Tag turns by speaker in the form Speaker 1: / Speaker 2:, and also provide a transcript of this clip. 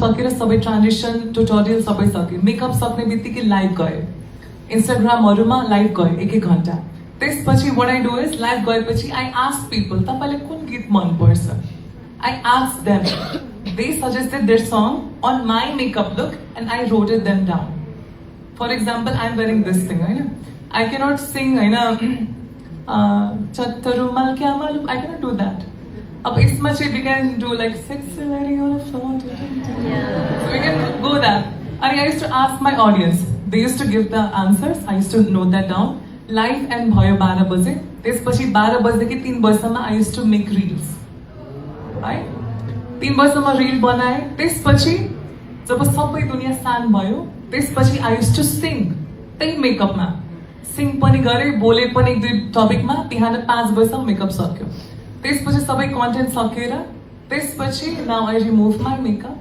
Speaker 1: सकेर सबै transition tutorial सबै सके मेकअप सक्ने बित्तिकै लाइभ गए इन्स्टाग्रामहरुमा लाइभ गए 1-1 घण्टा त्यसपछि what I do is live गएपछि आई आस्क पीपल तपाईलाई कुन गीत मन पर्छ I ask them they suggested their song on my makeup look and I wrote them down for example I am wearing this thing हैन I cannot sing हैन चत्तरुमाल क्या मालुम आई क्यानट डू दैट अब इसमा चाहिँ we can do like sexy lady on a phone. So we can go that. And I used to ask my audience. They used to give the answers. I used to note that down. Live and भयो 12 बजे. त्यसपछि 12 बजेदेखि 3 वर्षमा I used to make reels. Right? 3 वर्षमा reel बनाए. त्यसपछि जब सबै दुनिया शान्त भयो, त्यसपछि I used to sing. त्यही मेकअपमा. सिङ पनि गरे, बोले पनि 1-2 टपिकमा. बिहान 5 वर्षमा मेकअप सक्यो. त्यसपछि सबै कन्टेन्ट सकेर त्यसपछि now I remove my makeup